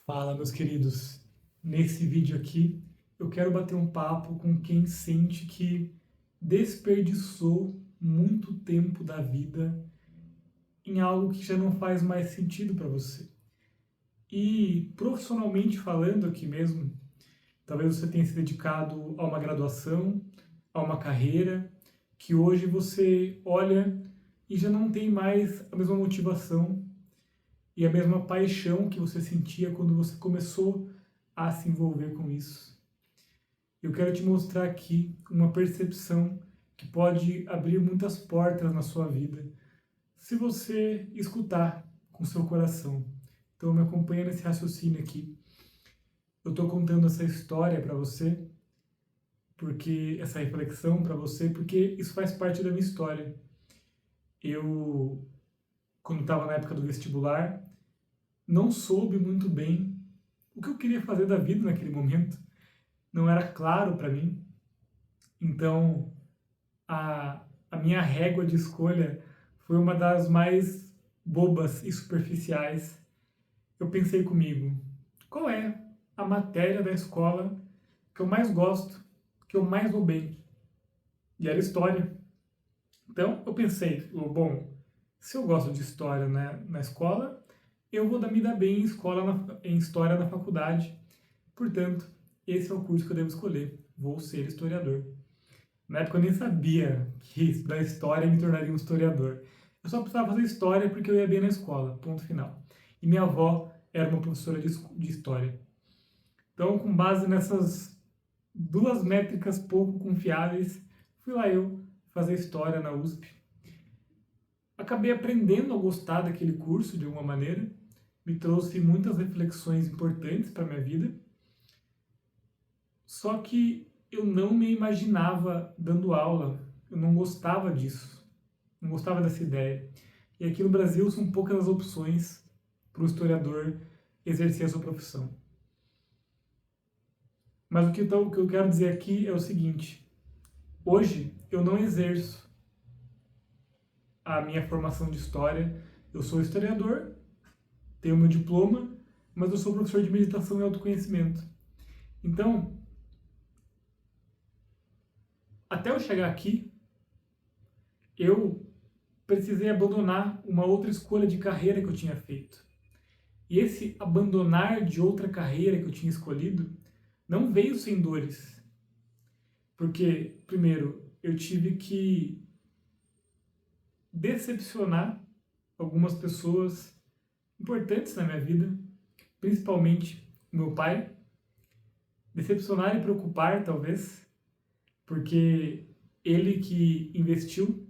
Fala, meus queridos. Nesse vídeo aqui, eu quero bater um papo com quem sente que desperdiçou muito tempo da vida em algo que já não faz mais sentido para você. E profissionalmente falando aqui mesmo, talvez você tenha se dedicado a uma graduação, a uma carreira, que hoje você olha e já não tem mais a mesma motivação e a mesma paixão que você sentia quando você começou a se envolver com isso. Eu quero te mostrar aqui uma percepção que pode abrir muitas portas na sua vida, se você escutar com seu coração. Então me acompanha nesse raciocínio aqui. Eu estou contando essa história para você, porque essa reflexão para você, porque isso faz parte da minha história. Eu, quando estava na época do vestibular, não soube muito bem o que eu queria fazer da vida naquele momento. Não era claro para mim. Então, a minha régua de escolha foi uma das mais bobas e superficiais. Eu pensei comigo, qual é a matéria da escola que eu mais gosto, que eu mais vou bem? E era história. Então, eu pensei, bom, se eu gosto de história, né, na escola, eu vou me dar bem em história na faculdade. Portanto, esse é o curso que eu devo escolher. Vou ser historiador. Na época eu nem sabia que estudar história me tornaria um historiador. Eu só precisava fazer história porque eu ia bem na escola, ponto final. E minha avó era uma professora de história. Então, com base nessas duas métricas pouco confiáveis, fui lá eu fazer história na USP. Acabei aprendendo a gostar daquele curso de alguma maneira, me trouxe muitas reflexões importantes para a minha vida. Só que eu não me imaginava dando aula, eu não gostava disso, não gostava dessa ideia. E aqui no Brasil são poucas as opções para o historiador exercer a sua profissão. Mas o que eu quero dizer aqui é o seguinte: hoje eu não exerço a minha formação de história, eu sou historiador, tenho meu diploma, mas eu sou professor de meditação e autoconhecimento. Então, até eu chegar aqui, eu precisei abandonar uma outra escolha de carreira que eu tinha feito. E esse abandonar de outra carreira que eu tinha escolhido não veio sem dores. Porque, primeiro, eu tive que decepcionar algumas pessoas importantes na minha vida, principalmente o meu pai. Decepcionar e preocupar, talvez, porque ele que investiu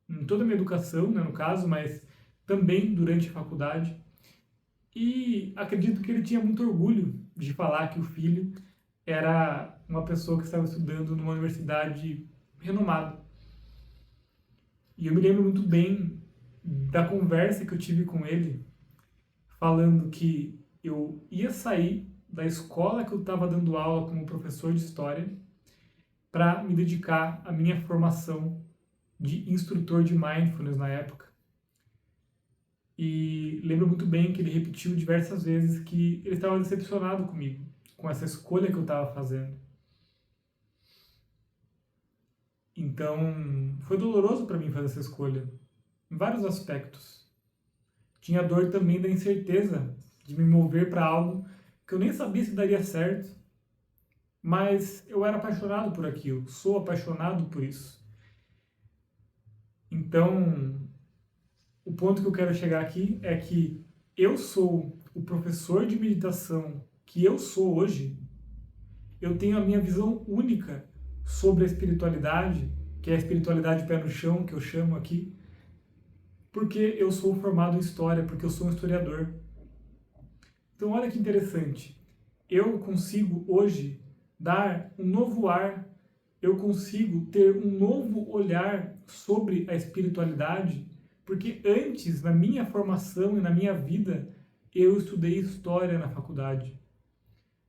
em toda a minha educação, né, no caso, mas também durante a faculdade. E acredito que ele tinha muito orgulho de falar que o filho era uma pessoa que estava estudando numa universidade renomada. E eu me lembro muito bem da conversa que eu tive com ele, falando que eu ia sair da escola que eu estava dando aula como professor de história para me dedicar à minha formação de instrutor de mindfulness na época. E lembro muito bem que ele repetiu diversas vezes que ele estava decepcionado comigo, com essa escolha que eu estava fazendo. Então, foi doloroso para mim fazer essa escolha, em vários aspectos. Tinha dor também da incerteza de me mover para algo que eu nem sabia se daria certo, mas eu era apaixonado por aquilo, sou apaixonado por isso. Então, o ponto que eu quero chegar aqui é que eu sou o professor de meditação que eu sou hoje. Eu tenho a minha visão única sobre a espiritualidade, que é a espiritualidade pé no chão, que eu chamo aqui, porque eu sou formado em história, porque eu sou um historiador. Então, olha que interessante. Eu consigo hoje dar um novo ar, eu consigo ter um novo olhar sobre a espiritualidade, porque antes, na minha formação e na minha vida, eu estudei história na faculdade.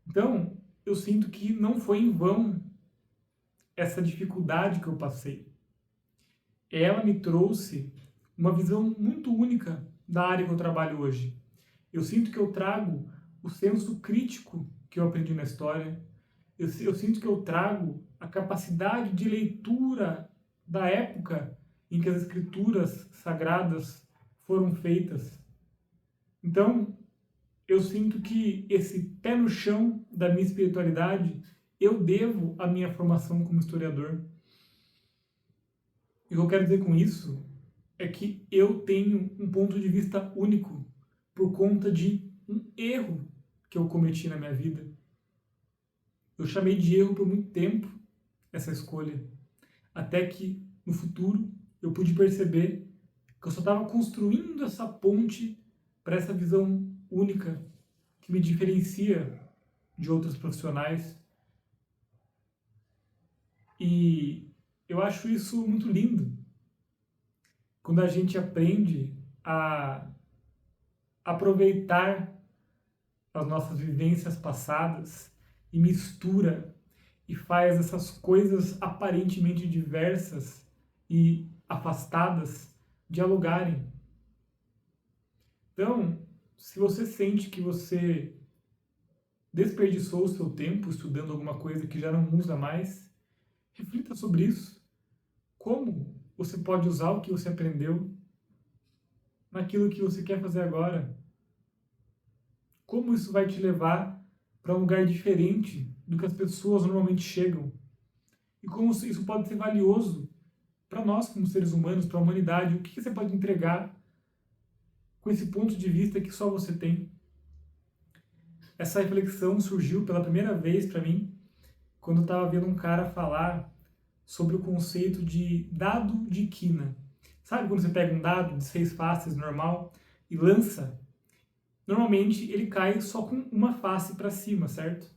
Então, eu sinto que não foi em vão essa dificuldade que eu passei. Ela me trouxe uma visão muito única da área que eu trabalho hoje. Eu sinto que eu trago o senso crítico que eu aprendi na história. Eu sinto que eu trago a capacidade de leitura da época em que as escrituras sagradas foram feitas. Então, eu sinto que esse pé no chão da minha espiritualidade eu devo à minha formação como historiador. E o que eu quero dizer com isso é que eu tenho um ponto de vista único por conta de um erro que eu cometi na minha vida. Eu chamei de erro por muito tempo essa escolha, até que no futuro eu pude perceber que eu só estava construindo essa ponte para essa visão única que me diferencia de outros profissionais. E eu acho isso muito lindo, quando a gente aprende a aproveitar as nossas vivências passadas e mistura e faz essas coisas aparentemente diversas e afastadas dialogarem. Então, se você sente que você desperdiçou o seu tempo estudando alguma coisa que já não usa mais, reflita sobre isso. Como você pode usar o que você aprendeu naquilo que você quer fazer agora? Como isso vai te levar para um lugar diferente do que as pessoas normalmente chegam? E como isso pode ser valioso para nós como seres humanos, para a humanidade? O que você pode entregar com esse ponto de vista que só você tem? Essa reflexão surgiu pela primeira vez para mim quando eu estava vendo um cara falar sobre o conceito de dado de quina. Sabe quando você pega um dado de 6 faces normal e lança? Normalmente ele cai só com uma face para cima, certo?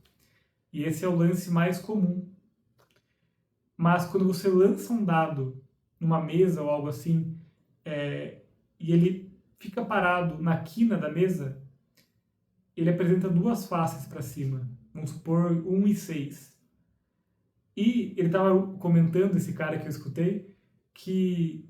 E esse é o lance mais comum. Mas quando você lança um dado numa mesa ou algo assim, e ele fica parado na quina da mesa, ele apresenta 2 faces para cima. Vamos supor 1 e 6. E ele estava comentando, esse cara que eu escutei, que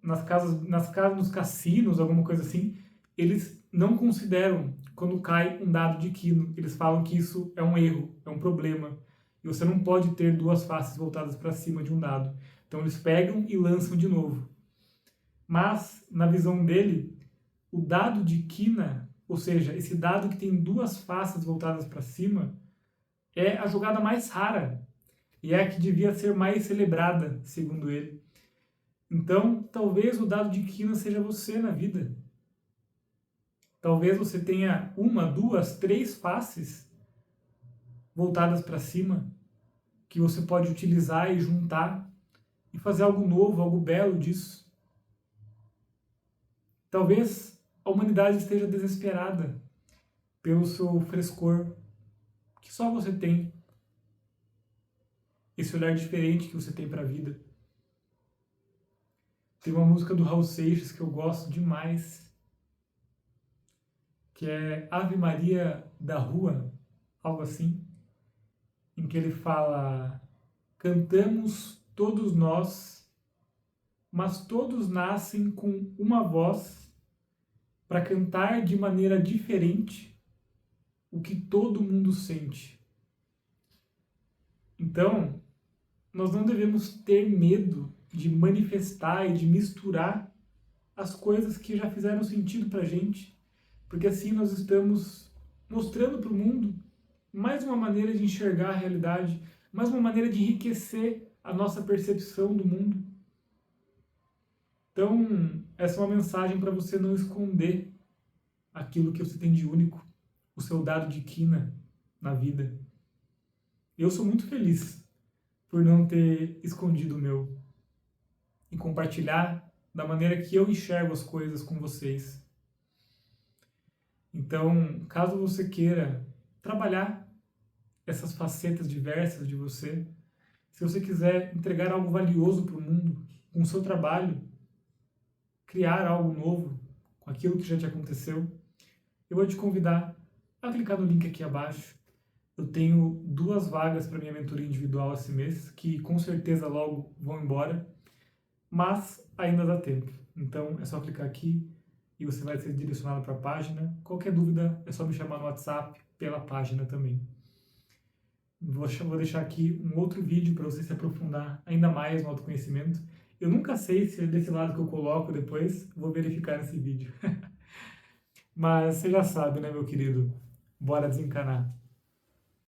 nos cassinos, alguma coisa assim, eles não consideram quando cai um dado de quino. Eles falam que isso é um erro, é um problema. E você não pode ter 2 faces voltadas para cima de um dado. Então eles pegam e lançam de novo. Mas, na visão dele, o dado de quina, ou seja, esse dado que tem 2 faces voltadas para cima, é a jogada mais rara. E é a que devia ser mais celebrada, segundo ele. Então, talvez o dado de quina seja você na vida. Talvez você tenha 1, 2, 3 faces voltadas para cima que você pode utilizar e juntar e fazer algo novo, algo belo disso. Talvez a humanidade esteja desesperada pelo seu frescor, que só você tem, esse olhar diferente que você tem para a vida. Tem uma música do Raul Seixas que eu gosto demais, que é Ave Maria da Rua, algo assim, em que ele fala: cantamos todos nós, mas todos nascem com uma voz para cantar de maneira diferente o que todo mundo sente. Então, nós não devemos ter medo de manifestar e de misturar as coisas que já fizeram sentido para a gente, porque assim nós estamos mostrando para o mundo mais uma maneira de enxergar a realidade, mais uma maneira de enriquecer a nossa percepção do mundo. Então, essa é uma mensagem para você não esconder aquilo que você tem de único, o seu dado de quina na vida. Eu sou muito feliz por não ter escondido o meu e compartilhar da maneira que eu enxergo as coisas com vocês. Então, caso você queira trabalhar essas facetas diversas de você, se você quiser entregar algo valioso para o mundo com o seu trabalho, criar algo novo com aquilo que já te aconteceu, eu vou te convidar a clicar no link aqui abaixo. Eu tenho 2 vagas para minha mentoria individual esse mês, que com certeza logo vão embora, mas ainda dá tempo. Então é só clicar aqui e você vai ser direcionado para a página. Qualquer dúvida é só me chamar no WhatsApp pela página também. Vou deixar aqui um outro vídeo para você se aprofundar ainda mais no autoconhecimento. Eu nunca sei se é desse lado que eu coloco depois, vou verificar nesse vídeo. Mas você já sabe, né, meu querido? Bora desencanar.